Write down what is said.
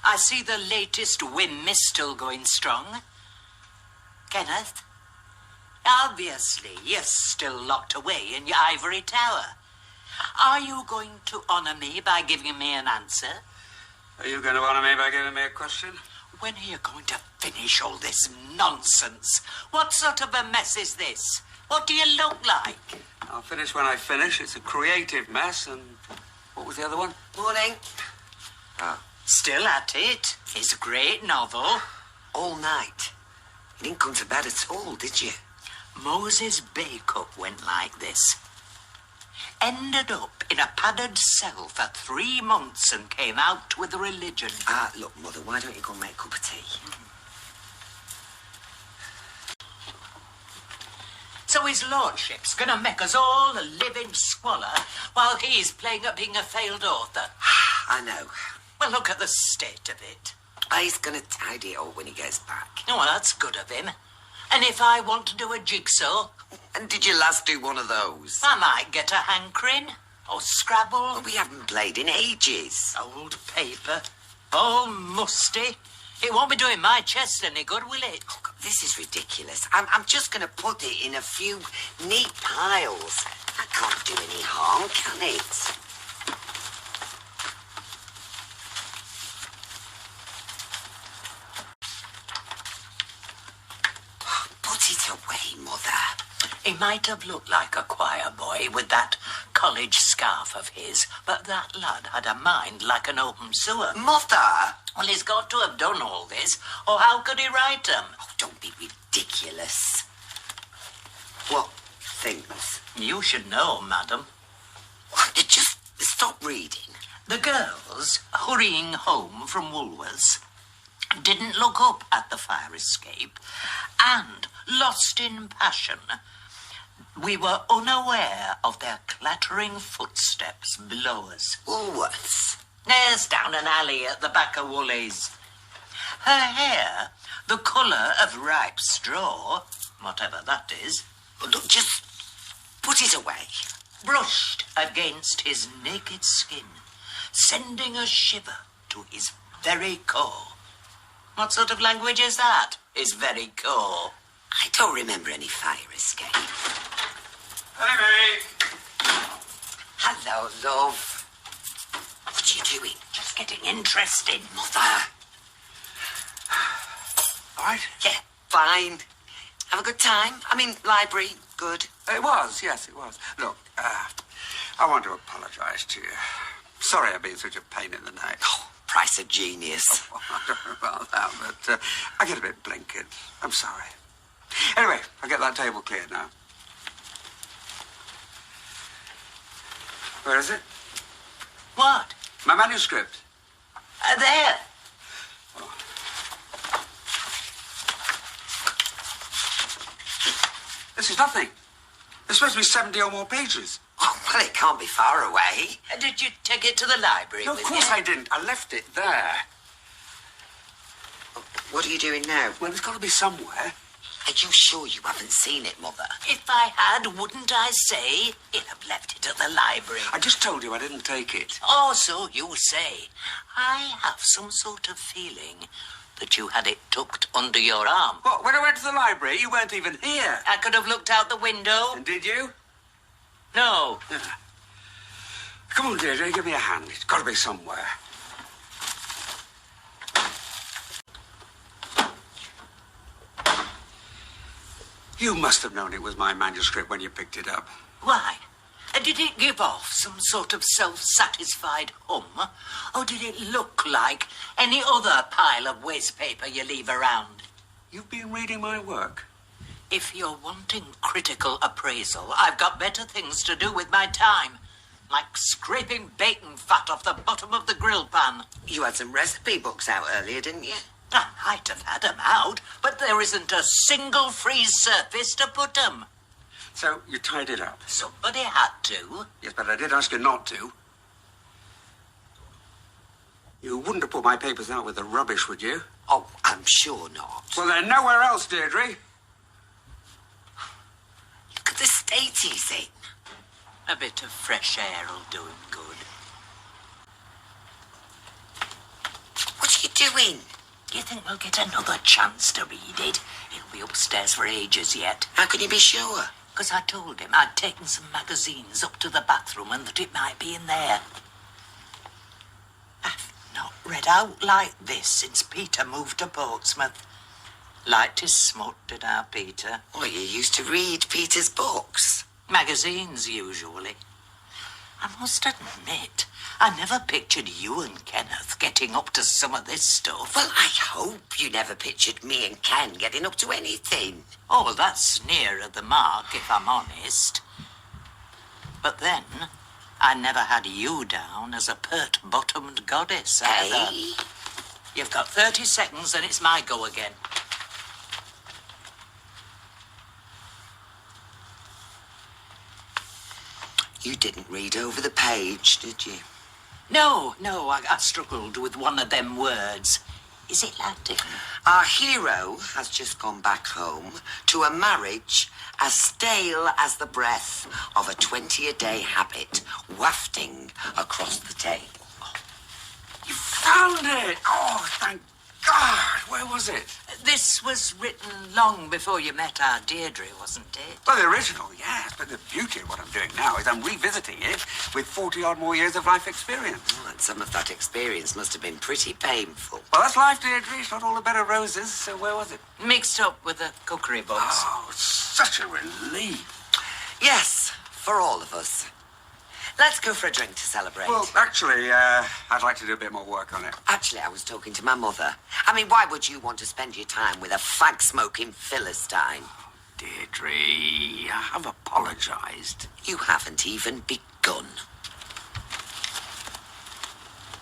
I see the latest whim is still going strong. Kenneth, obviously you're still locked away in your ivory tower. Are you going to honour me by giving me an answer? Are you going to honour me by giving me a question? When are you going to finish all this nonsense? What sort of a mess is this? What do you look like? I'll finish when I finish. It's a creative mess, and what was the other one? Morning. Oh. Still at it. It's a great novel. All night. You didn't come to bed at all, did you? Moses' Bake-Up went like this. Ended up in a padded cell for 3 months and came out with a religion. Look, Mother, why don't you go make a cup of tea? So his lordship's gonna make us all live in squalor while he's playing at being a failed author. I know. Well, look at the state of it. He's going to tidy it up when he gets back. Oh, well, that's good of him. And if I want to do a jigsaw? And did you last do one of those? I might get a hankering. Or Scrabble. Well, we haven't played in ages. Old paper. All musty. It won't be doing my chest any good, will it? Oh, God, this is ridiculous. I'm just going to put it in a few neat piles. That can't do any harm, can it? Put it away, Mother. He might have looked like a choir boy with that college scarf of his, but that lad had a mind like an open sewer. Mother! Well, he's got to have done all this, or how could he write them? Oh, don't be ridiculous. What things? You should know, madam. What? You just stop reading. The girls, hurrying home from Woolworths, didn't look up at the fire escape, and, lost in passion, we were unaware of their clattering footsteps below us. Woolworths? There's down an alley at the back of Woolies. Her hair, the colour of ripe straw, whatever that is, Look, just put it away. brushed against his naked skin, sending a shiver to his very core. What sort of language is that? His very core. I don't remember any fire escape. Hey, Hello, love. What are you doing? Just getting interested. Mother. all right. Yeah, fine. Have a good time? I mean, library, good. It was, yes, it was. Look, I want to apologise to you. Sorry I've been such a pain in the neck. Oh, price of genius. I don't know about that, but I get a bit blinkered. I'm sorry. Anyway, I'll get that table cleared now. Where is it? What? My manuscript. There. This is nothing. There's supposed to be 70 or more pages. Oh, well, it can't be far away. Did you take it to the library No, of with course you? I didn't. I left it there. What are you doing now? Well, it's got to be somewhere. Are you sure you haven't seen it, Mother? If I had, wouldn't I say he'd have left it at the library? I just told you I didn't take it. Oh, so you say. I have some sort of feeling that you had it tucked under your arm. What, when I went to the library, you weren't even here. I could have looked out the window. And did you? No. Come on, Deirdre, give me a hand. It's got to be somewhere. You must have known it was my manuscript when you picked it up. Why? Did it give off some sort of self-satisfied hum? Or did it look like any other pile of waste paper you leave around? You've been reading my work. If you're wanting critical appraisal, I've got better things to do with my time. Like scraping bacon fat off the bottom of the grill pan. You had some recipe books out earlier, didn't you? I might have had 'em out, but there isn't a single free surface to put 'em. So you tied it up. Somebody had to. Yes, but I did ask you not to. You wouldn't have put my papers out with the rubbish, would you? Oh, I'm sure not. Well, they're nowhere else, Deirdre. Look at the state he's in. A bit of fresh air'll do him good. What are you doing? You think we'll get another chance to read it? It'll be upstairs for ages yet. How can you be sure? Because I told him I'd taken some magazines up to the bathroom and that it might be in there. I've not read out like this since Peter moved to Portsmouth. Liked his smut, did our Peter? Well, you used to read Peter's books. Magazines, usually. I must admit, I never pictured you and Kenneth getting up to some of this stuff. Well, I hope you never pictured me and Ken getting up to anything. Oh, well, that's nearer the mark, if I'm honest. But then, I never had you down as a pert-bottomed goddess, either. Hey? You've got 30 seconds, and it's my go again. You didn't read over the page, did you? No, I struggled with one of them words. Is it Latin? Our hero has just gone back home to a marriage as stale as the breath of a 20-a-day habit wafting across the table. You found it! Oh, thank God! Where was it? This was written long before you met our Deirdre, wasn't it? Well, the original, yes, but the beauty of what I'm doing now is I'm revisiting it with 40-odd more years of life experience. Oh, and some of that experience must have been pretty painful. Well, that's life, Deirdre. It's not all a bed of roses, so where was it? Mixed up with the cookery books. Oh, such a relief. Yes, for all of us. Let's go for a drink to celebrate. Well, actually, I'd like to do a bit more work on it. Actually, I was talking to my mother. I mean, why would you want to spend your time with a fag-smoking Philistine? Deirdre, I have apologized. You haven't even begun.